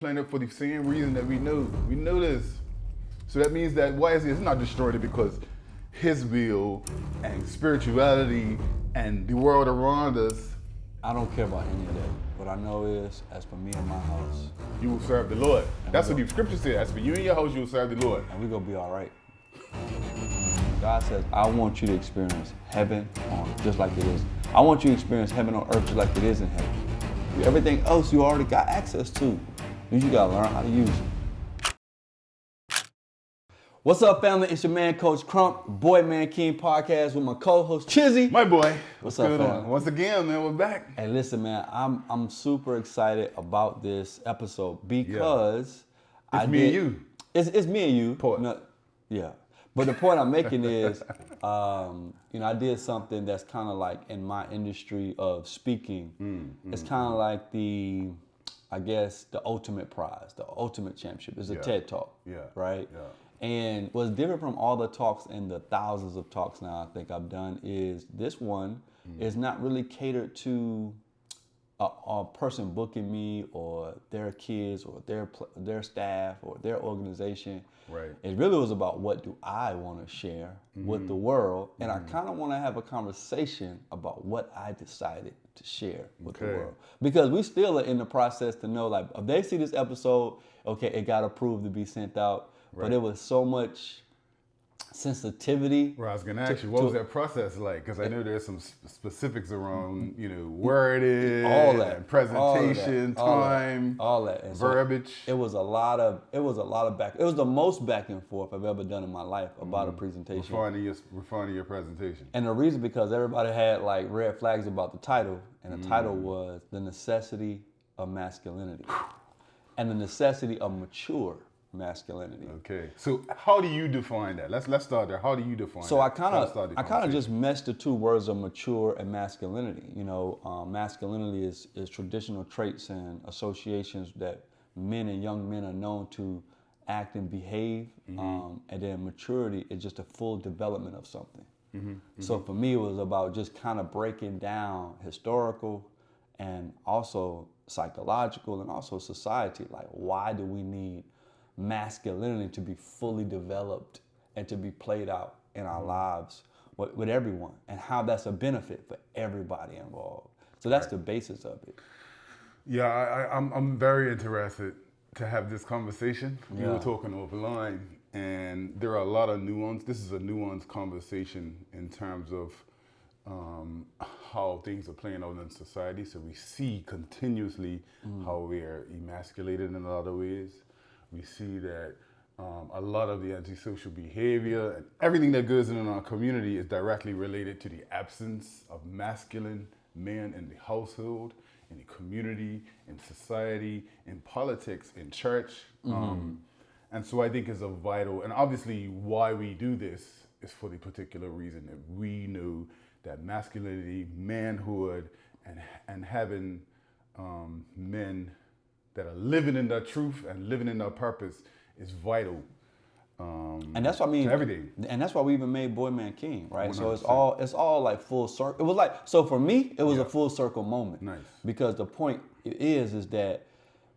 planet for the same reason that we know. We know this. So that means that why is it? It's not destroyed it because his will and spirituality and the world around us. I don't care about any of that. What I know is, as for me and my house, you will serve the Lord. That's what the scripture says. As for you and your house, you will serve the Lord. And we're going to be all right. God says, I want you to experience heaven on just like it is. I want you to experience heaven on earth just like it is in heaven. Everything else you already got access to. You just got to learn how to use it. What's up, family? It's your man, Coach Crump, Boy Man King podcast with my co-host, Chizzy. My boy. What's up, fam? Once again, man, we're back. Hey, listen, man, I'm super excited about this episode because it's me and you. It's me and you. Point. No, yeah. But the point I'm making is, I did something that's kind of like in my industry of speaking. It's kind of like the ultimate prize, the ultimate championship. It's a TED Talk, right? Yeah. And what's different from all the talks and the thousands of talks now I think I've done is this one is not really catered to a person booking me or their kids or their staff or their organization. Right. It really was about what do I want to share with the world, and I kind of want to have a conversation about what I decided to share with the world, because we still are in the process to know, like, if they see this episode, okay, it got approved to be sent out, but it was so much sensitivity. Well, I was going to ask you, what was that process like? Because I know there's some specifics around, where it is, all that, and presentation, time, all that, and verbiage. So it was a lot of back. It was the most back and forth I've ever done in my life about a presentation. Referring to your presentation. And the reason, because everybody had like red flags about the title, and the title was The Necessity of Masculinity, and the necessity of mature masculinity. Okay, so how do you define that? Let's start there. How do you define? So that? I kind of just meshed the two words of mature and masculinity. Masculinity is traditional traits and associations that men and young men are known to act and behave, and then maturity is just a full development of something. So for me, it was about just kind of breaking down historical and also psychological and also society. Like, why do we need masculinity to be fully developed and to be played out in our lives with everyone, and how that's a benefit for everybody involved. So that's the basis of it. Yeah, I'm very interested to have this conversation. We were talking offline, and there are a lot of nuance. This is a nuanced conversation in terms of how things are playing out in society. So we see continuously how we are emasculated in a lot of ways. We see that a lot of the antisocial behavior and everything that goes on in our community is directly related to the absence of masculine men in the household, in the community, in society, in politics, in church. And so I think it's a vital, and obviously why we do this is for the particular reason that we know that masculinity, manhood, and having men that are living in their truth and living in their purpose is vital. And that's what I mean. To everything. And that's why we even made Boy Man King, right? 100%. So it's all like full circle. It was like, so for me, it was a full circle moment. Nice. Because the point is that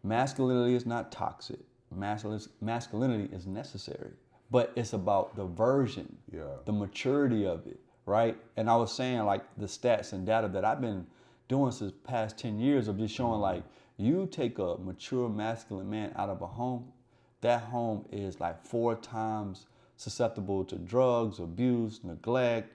masculinity is not toxic. Masculinity is necessary. But it's about the version, the maturity of it, right? And I was saying, like, the stats and data that I've been doing since the past 10 years of just showing, like, you take a mature masculine man out of a home, that home is like 4 times susceptible to drugs, abuse, neglect,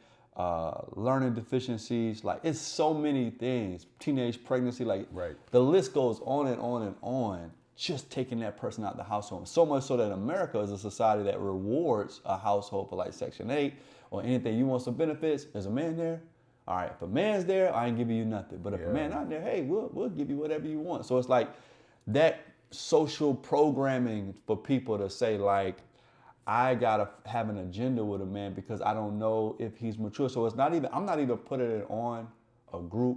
learning deficiencies. Like, it's so many things. Teenage pregnancy, like, the list goes on and on and on, just taking that person out of the household. So much so that America is a society that rewards a household for like Section 8 or anything. You want some benefits? There's a man there. All right, if a man's there, I ain't giving you nothing. But if a man not there, hey, we'll give you whatever you want. So it's like that social programming for people to say, like, I gotta have an agenda with a man because I don't know if he's mature. So I'm not even putting it on a group.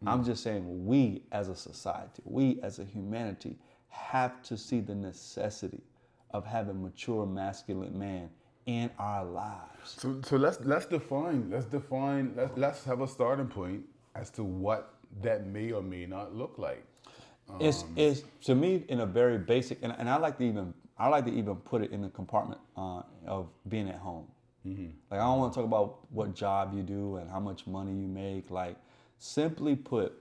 I'm just saying we as a society, we as a humanity have to see the necessity of having mature masculine man in our lives. So let's have a starting point as to what that may or may not look like. It's to me in a very basic, and I like to even put it in the compartment of being at home. Like I don't want to talk about what job you do and how much money you make. Like simply put,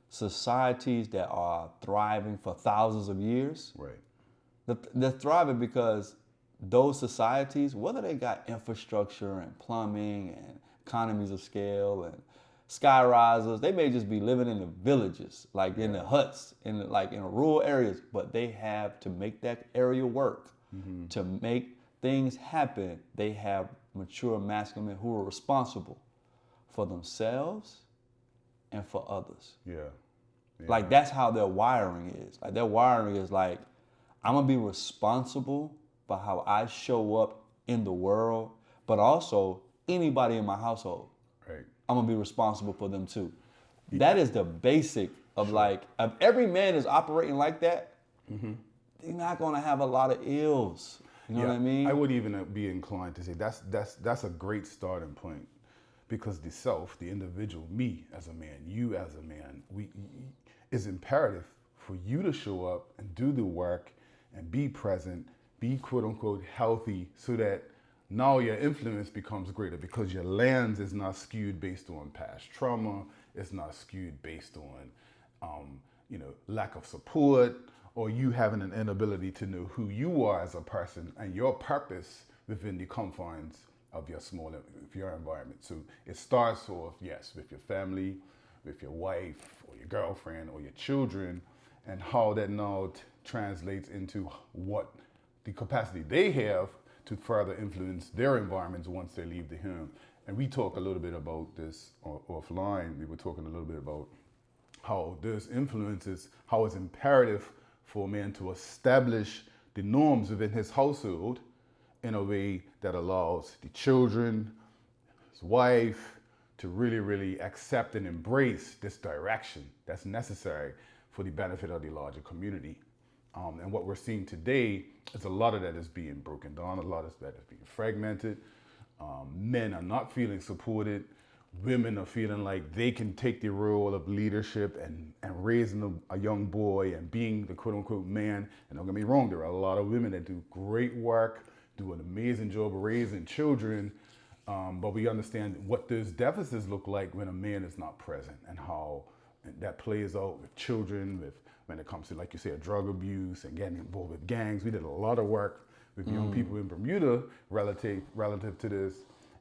societies that are thriving for thousands of years, right? They're thriving because those societies, whether they got infrastructure and plumbing and economies of scale and sky risers, they may just be living in the villages, like in the huts, in rural areas, but they have to make that area work. To make things happen, they have mature masculine men who are responsible for themselves and for others. Yeah. Like that's how their wiring is. Like their wiring is like, I'm gonna be responsible for how I show up in the world, but also anybody in my household. Right. I'm gonna be responsible for them too. Yeah. That is the basic of like, if every man is operating like that, you're not gonna have a lot of ills. You know what I mean? I would even be inclined to say that's a great starting point, because the self, the individual, me as a man, you as a man, it's imperative for you to show up and do the work and be present, be quote unquote healthy, so that now your influence becomes greater, because your lens is not skewed based on past trauma, it's not skewed based on lack of support, or you having an inability to know who you are as a person and your purpose within the confines of your environment. So it starts off, yes, with your family, with your wife or your girlfriend or your children, and how that now translates into what the capacity they have to further influence their environments once they leave the home. And we talk a little bit about this offline. We were talking a little bit about how this influences, how it's imperative for a man to establish the norms within his household in a way that allows the children, his wife, to really, really accept and embrace this direction that's necessary for the benefit of the larger community. And what we're seeing today is a lot of that is being broken down, a lot of that is being fragmented. Men are not feeling supported. Women are feeling like they can take the role of leadership and raising a young boy and being the quote unquote man. And don't get me wrong, there are a lot of women that do great work, do an amazing job of raising children. But we understand what those deficits look like when a man is not present, and how that plays out with children, when it comes to, like you say, drug abuse and getting involved with gangs. We did a lot of work with young people in Bermuda relative to this.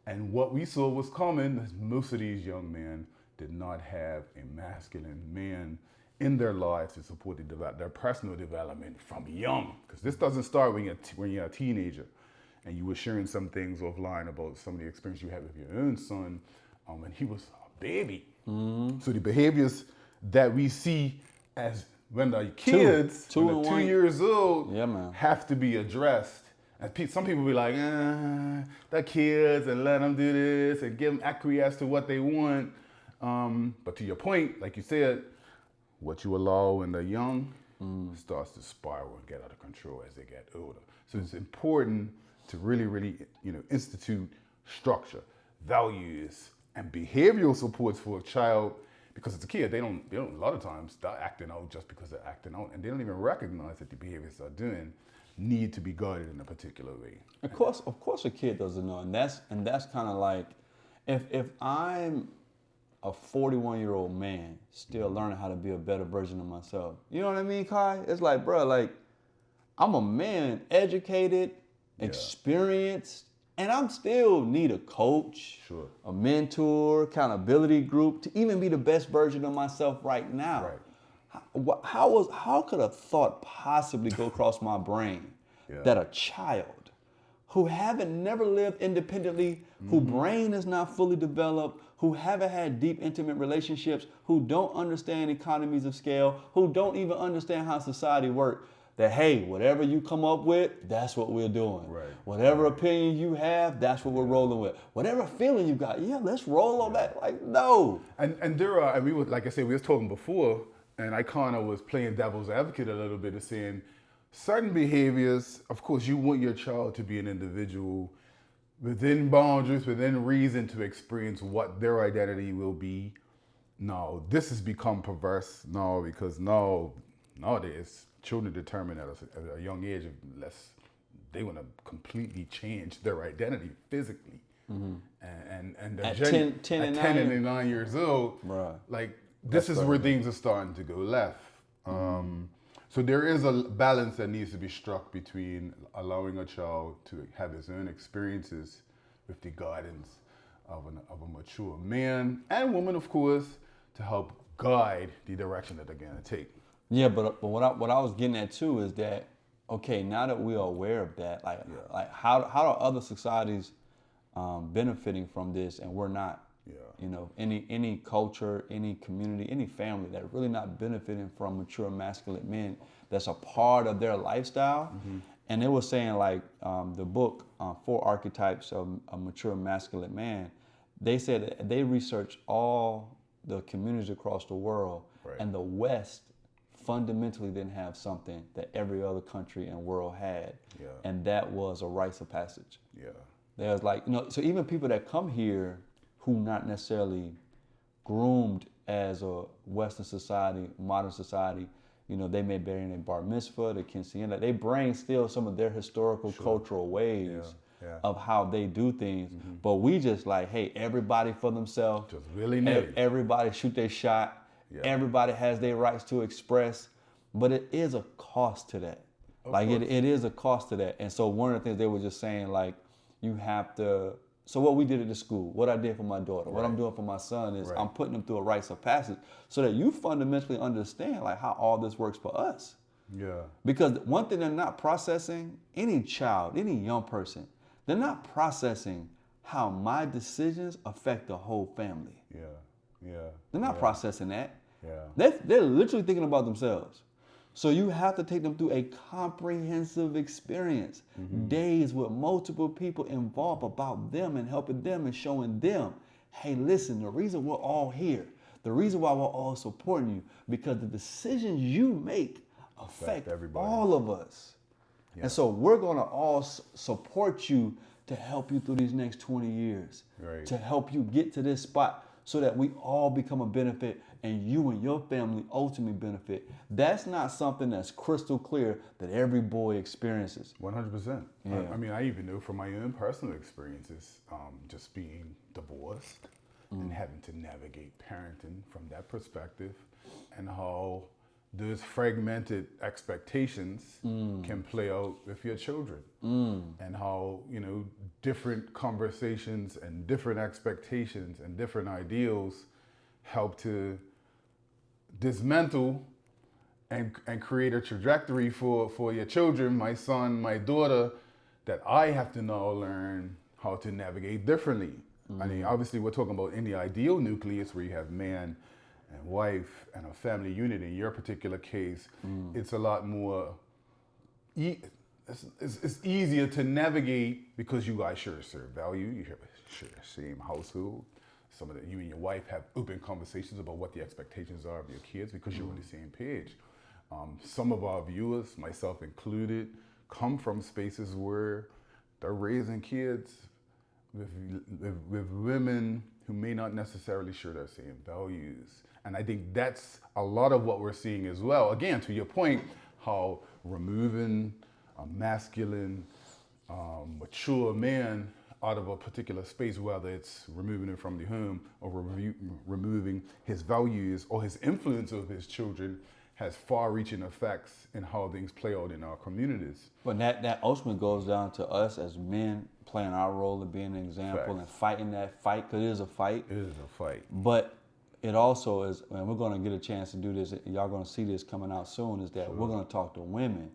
And what we saw was common is most of these young men did not have a masculine man in their lives to support their personal development from young. Because this doesn't start when you're a teenager. And you were sharing some things offline about some of the experience you had with your own son when he was a baby. So the behaviors that we see as when the kids, when they're 2 years old, have to be addressed. And some people be like, the kids, and let them do this and give them acquiesce to what they want. But to your point, like you said, what you allow when they're young starts to spiral and get out of control as they get older. So it's important to really, really, institute structure, values, and behavioral supports for a child, because as a kid, they don't a lot of times start acting out just because they're acting out, and they don't even recognize that the behaviors they're doing need to be guided in a particular way. Of course, a kid doesn't know, and that's kind of like, if I'm a 41-year-old man still learning how to be a better version of myself, you know what I mean, Kai? It's like, bro, like I'm a man, educated, experienced, and I'm still need a coach, a mentor, accountability group to even be the best version of myself right now. Right. How could a thought possibly go across my brain that a child who never lived independently, whose brain is not fully developed, who haven't had deep, intimate relationships, who don't understand economies of scale, who don't even understand how society works, that, hey, whatever you come up with, that's what we're doing. Right. Whatever opinion you have, that's what we're rolling with. Whatever feeling you got, let's roll on that. Like, no. And there are, and we were, like I said, we was talking before, and I kind of was playing devil's advocate a little bit of saying certain behaviors, of course, you want your child to be an individual within boundaries, within reason, to experience what their identity will be. Now, this has become perverse now, because now nowadays children determine at a young age unless they want to completely change their identity physically. And they're at 10 and 10 9 and 9 years old, Bruh. like this is where things are starting to go left. So there is a balance that needs to be struck between allowing a child to have his own experiences with the guidance of a mature man and woman, of course, to help guide the direction that they're going to take. Yeah, but what I was getting at too is that, okay, now that we are aware of that, like how are other societies benefiting from this, and we're not? Yeah. You know, any culture, any community, any family that really not benefiting from mature masculine men that's a part of their lifestyle. And they were saying like the book, 4 Archetypes of a Mature Masculine Man, they said that they researched all the communities across the world, and the West fundamentally didn't have something that every other country and world had, and that was a rites of passage. There's like, you know, so even people that come here who not necessarily groomed as a Western society, modern society, you know, they may bear in a bar mitzvah, the quinceañera, they bring still some of their historical cultural ways of how they do things. But we just like, hey, everybody for themselves. Just willy-nilly. Everybody shoot their shot. Everybody has their rights to express. But it is a cost to that. Like it is a cost to that. And so one of the things they were just saying, like, you have to, so what we did at the school, what I did for my daughter, what I'm doing for my son is I'm putting them through a rites of passage so that you fundamentally understand like how all this works for us. Because one thing they're not processing, any child, any young person, they're not processing how my decisions affect the whole family. They're not processing that. They're literally thinking about themselves. So you have to take them through a comprehensive experience, days with multiple people involved about them and helping them and showing them, hey, listen, the reason we're all here, the reason why we're all supporting you, because the decisions you make affect all of us. And so we're going to all support you to help you through these next 20 years, to help you get to this spot so that we all become a benefit and you and your family ultimately benefit. That's not something that's crystal clear that every boy experiences. 100%. I mean, I even know from my own personal experiences, just being divorced and having to navigate parenting from that perspective, and how those fragmented expectations can play out with your children, and how, you know, different conversations and different expectations and different ideals help to dismantle and create a trajectory for your children, my son, my daughter, that I have to now learn how to navigate differently. I mean, obviously we're talking about in the ideal nucleus where you have man and wife and a family unit. In your particular case, it's a lot more, it's easier to navigate because you guys share value, you share the same household. Some of you and your wife have open conversations about what the expectations are of your kids because you're on the same page. Some of our viewers, myself included, come from spaces where they're raising kids with women who may not necessarily share their same values. And I think that's a lot of what we're seeing as well. Again, to your point, how removing a masculine, mature man out of a particular space, whether it's removing it from the home or removing his values or his influence of his children, has far-reaching effects in how things play out in our communities. But that ultimately goes down to us as men playing our role of being an example and fighting that fight, because it is a fight. It is a fight. But it also is, and we're going to get a chance to do this, y'all going to see this coming out soon, is that we're going to talk to women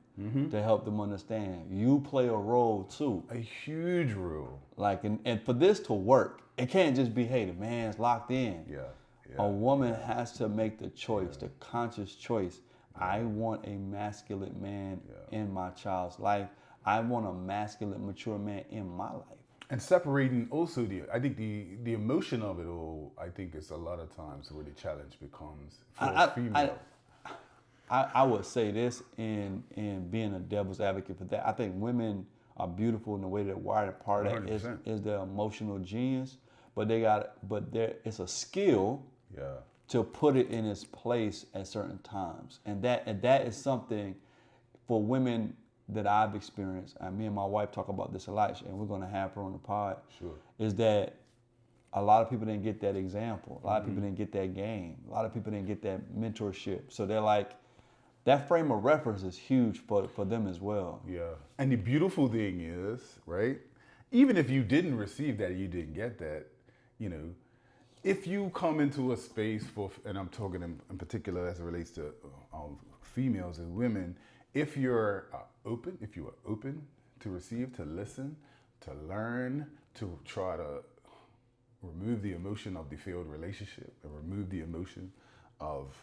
to help them understand you play a role too. A huge role. Like, and for this to work, it can't just be, hey, the man's locked in. A woman has to make the choice, the conscious choice. I want a masculine man in my child's life. I want a masculine, mature man in my life. And separating also I think the emotion of it all, I think is a lot of times where the challenge becomes for a female. I would say this in being a devil's advocate for that. I think women are beautiful in the way they're wired. Part of that is their emotional genius, but it's a skill to put it in its place at certain times. And that is something for women that I've experienced. Me and my wife talk about this a lot, and we're going to have her on the pod. Sure. Is that a lot of people didn't get that example. A lot of people didn't get that game. A lot of people didn't get that mentorship. So they're like, that frame of reference is huge for them as well. Yeah. And the beautiful thing is, right, even if you didn't receive that, you didn't get that, you know, if you come into a space for, and I'm talking in particular as it relates to females and women, if you are open to receive, to listen, to learn, to try to remove the emotion of the failed relationship and remove the emotion of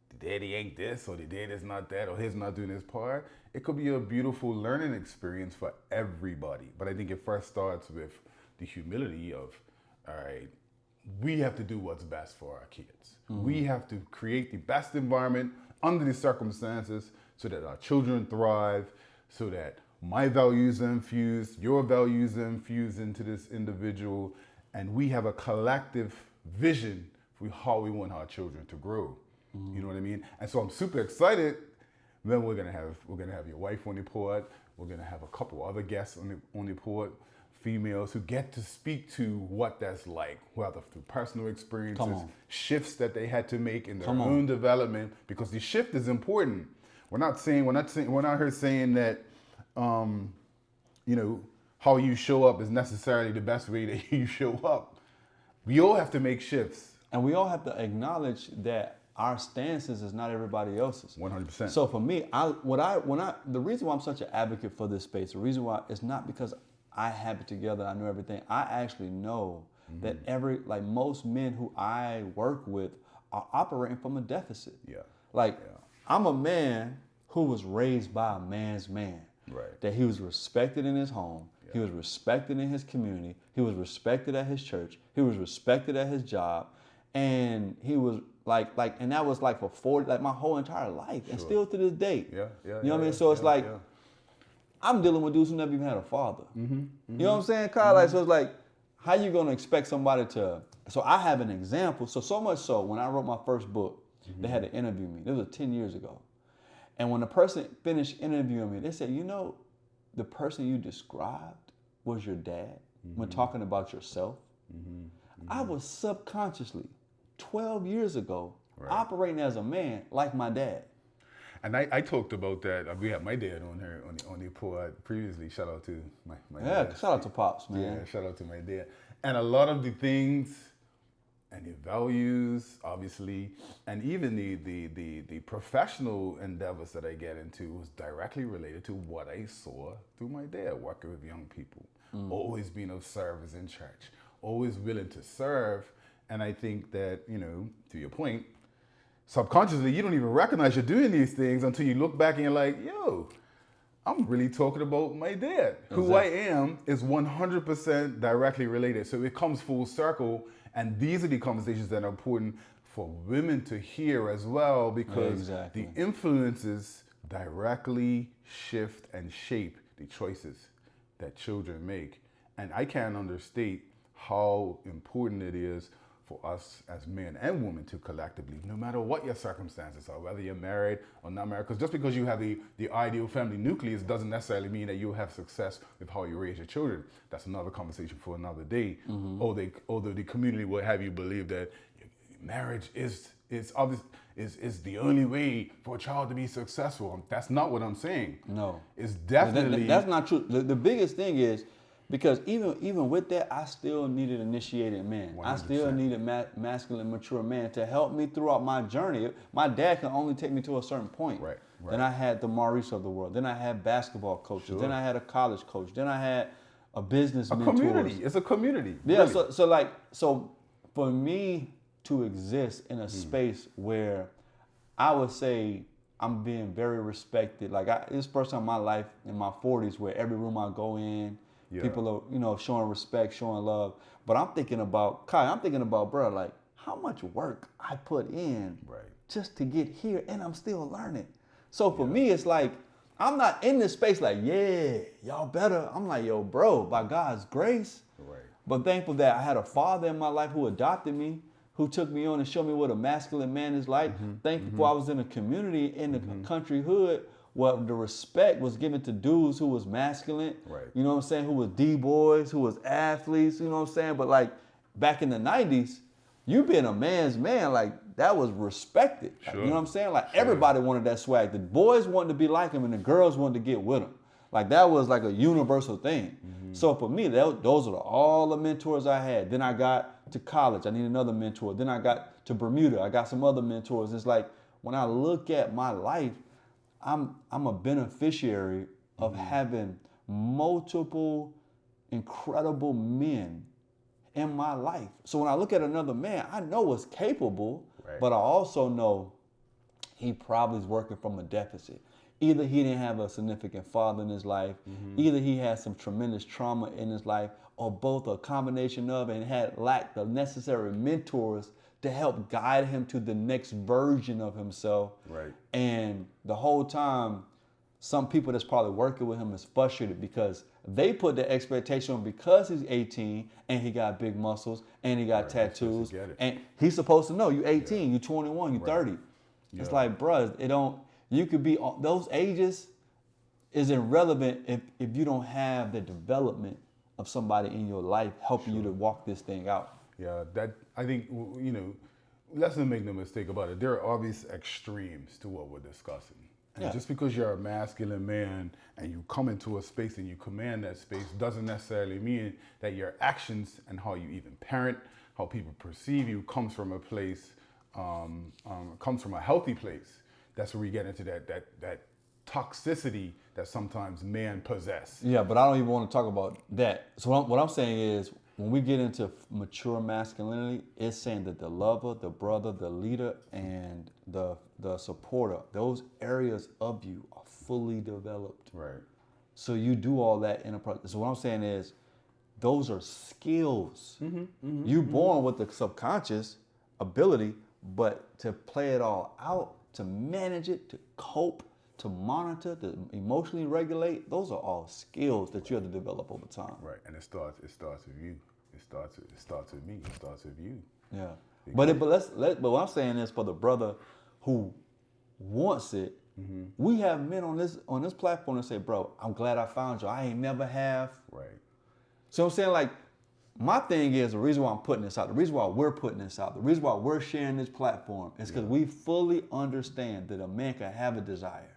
the daddy ain't this or the daddy's not that or he's not doing his part, it could be a beautiful learning experience for everybody. But I think it first starts with the humility of, all right, we have to do what's best for our kids. We have to create the best environment under the circumstances so that our children thrive, so that my values are infused, your values are infused into this individual, and we have a collective vision for how we want our children to grow. You know what I mean? And so I'm super excited. Then we're gonna have your wife on the pod. We're gonna have a couple other guests on the pod, females who get to speak to what that's like, whether through personal experiences, shifts that they had to make in their own development, because the shift is important. We're not here saying that, you know, how you show up is necessarily the best way that you show up. We all have to make shifts. And we all have to acknowledge that our stances is not everybody else's. 100%. So for me, the reason why I'm such an advocate for this space, the reason why it's not because I have it together, I know everything. I actually know that most men who I work with are operating from a deficit. I'm a man who was raised by a man's man. Right. That he was respected in his home. Yeah. He was respected in his community. He was respected at his church. He was respected at his job. And he was and that was like for 40, like my whole entire life, and still to this day. You know what I mean? So it's I'm dealing with dudes who never even had a father. You know what I'm saying, Kyle? Like, so it's like, how you gonna expect somebody to? So I have an example. So much so, when I wrote my first book, they had to interview me. This was 10 years ago. And when the person finished interviewing me, they said, you know, the person you described was your dad when talking about yourself. I was subconsciously, 12 years ago, operating as a man like my dad. And I talked about that. We had my dad on here on the pod previously. Shout out to my dad. Shout out to Pops, man. Yeah, shout out to my dad. And a lot of the things and the values, obviously, and even the professional endeavors that I get into was directly related to what I saw through my dad, working with young people, always being of service in church, always willing to serve. And I think that, you know, to your point, subconsciously, you don't even recognize you're doing these things until you look back and you're like, yo, I'm really talking about my dad. Exactly. Who I am is 100% directly related. So it comes full circle. And these are the conversations that are important for women to hear as well, because the influences directly shift and shape the choices that children make. And I can't understate how important it is for us as men and women to collectively, no matter what your circumstances are, whether you're married or not married, because just because you have the ideal family nucleus doesn't necessarily mean that you'll have success with how you raise your children. That's another conversation for another day. Although the community will have you believe that marriage is the only way for a child to be successful. That's not what I'm saying. No. It's definitely... That's not true. The biggest thing is, because even with that, I still needed initiated men. 100%. I still needed masculine, mature men to help me throughout my journey. My dad can only take me to a certain point. Right. Then I had the Maurice of the world. Then I had basketball coaches. Sure. Then I had a college coach. Then I had a business mentor. Community. It's a community. Yeah. Really. So for me to exist in a space where I would say I'm being very respected. This first time in my life in my 40s where every room I go in, people are, showing respect, showing love. But I'm thinking about, bro, like how much work I put in just to get here, and I'm still learning. So for me, it's like, I'm not in this space like, yeah, y'all better. I'm like, yo, bro, by God's grace. Right. But thankful that I had a father in my life who adopted me, who took me on and showed me what a masculine man is like. Thankful I was in a community in the country hood where the respect was given to dudes who was masculine. Right. You know what I'm saying? Who was D-boys, who was athletes, you know what I'm saying? But like back in the 90s, you being a man's man, like that was respected. Like, you know what I'm saying? Like everybody wanted that swag. The boys wanted to be like him and the girls wanted to get with him. Like that was like a universal thing. So for me, those are all the mentors I had. Then I got to college. I need another mentor. Then I got to Bermuda. I got some other mentors. It's like when I look at my life, I'm a beneficiary of having multiple incredible men in my life. So when I look at another man, I know what's capable, but I also know he probably is working from a deficit. Either he didn't have a significant father in his life, either he had some tremendous trauma in his life, or both, a combination of, and had lacked the necessary mentors to help guide him to the next version of himself. Right. And the whole time, some people that's probably working with him is frustrated because they put the expectation on because he's 18 and he got big muscles and he got tattoos. And he's supposed to know, you 18, you 21, you 30. It's like, bruh, it don't, you could be, those ages is irrelevant if you don't have the development of somebody in your life helping you to walk this thing out. Yeah, that, I think, you know, let's not make no mistake about it. There are obvious extremes to what we're discussing. And just because you're a masculine man and you come into a space and you command that space doesn't necessarily mean that your actions and how you even parent, how people perceive you comes from a place, comes from a healthy place. That's where we get into that toxicity that sometimes men possess. Yeah, but I don't even want to talk about that. So what I'm saying is, when we get into mature masculinity, it's saying that the lover, the brother, the leader, and the supporter, those areas of you are fully developed. Right. So you do all that in a process. So what I'm saying is, those are skills. You're born with the subconscious ability, but to play it all out, to manage it, to cope, to monitor, to emotionally regulate, those are all skills that you have to develop over time. Right, and it starts with you. It starts with me. It starts with you. Yeah, but what I'm saying is, for the brother who wants it, we have men on this platform that say, bro, I'm glad I found you. I ain't never have. Right. So I'm saying, like, my thing is, the reason why I'm putting this out, the reason why we're putting this out, the reason why we're sharing this platform is because we fully understand that a man can have a desire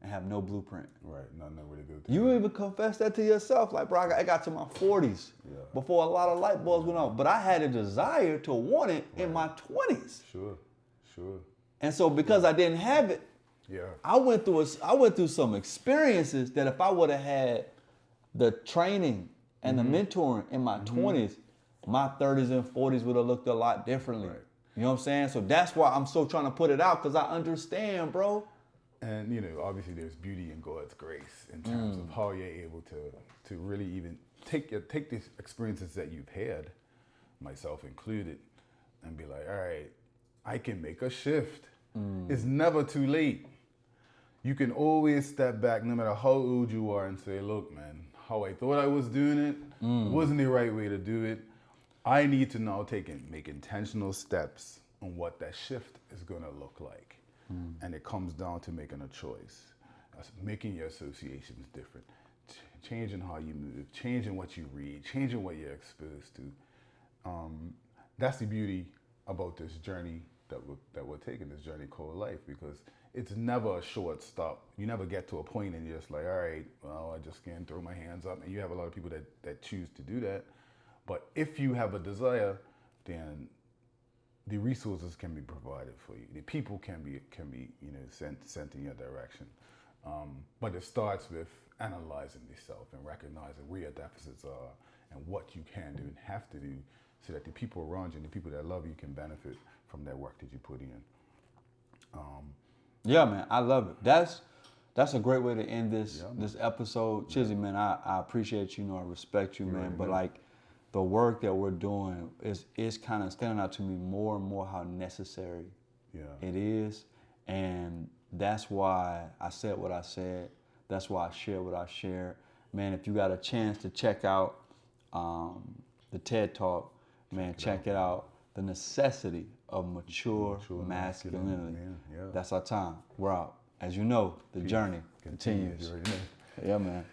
and have no blueprint. Right, nothing really good. You even confess that to yourself. Like, bro, I got to my 40s before a lot of light bulbs went off. But I had a desire to want it in my 20s. Sure. And so because I didn't have it, I went through some experiences that if I would have had the training and the mentoring in my 20s, my 30s and 40s would have looked a lot differently. Right. You know what I'm saying? So that's why I'm so trying to put it out, because I understand, bro. And, you know, obviously there's beauty in God's grace in terms of how you're able to really even take these experiences that you've had, myself included, and be like, all right, I can make a shift. It's never too late. You can always step back no matter how old you are and say, look, man, how I thought I was doing it wasn't the right way to do it. I need to now make intentional steps on what that shift is gonna look like. And it comes down to making a choice, making your associations different, changing how you move, changing what you read, changing what you're exposed to. That's the beauty about this journey that we're taking, this journey called life, because it's never a short stop. You never get to a point and you're just like, all right, well, I just can't throw my hands up. And you have a lot of people that choose to do that. But if you have a desire, then the resources can be provided for you. The people can be sent in your direction. But it starts with analyzing yourself and recognizing where your deficits are and what you can do and have to do, so that the people around you and the people that love you can benefit from that work that you put in. Yeah, man, I love it. That's a great way to end this episode. Chizzy, man, I appreciate you, I respect you, man. But like, the work that we're doing is kind of standing out to me more and more how necessary it is. And that's why I said what I said. That's why I share what I share. Man, if you got a chance to check out the TED Talk, man, check it out. the necessity of mature masculinity. Man. Yeah. That's our time. We're out. As you know, the journey continues. You already know. Yeah, man.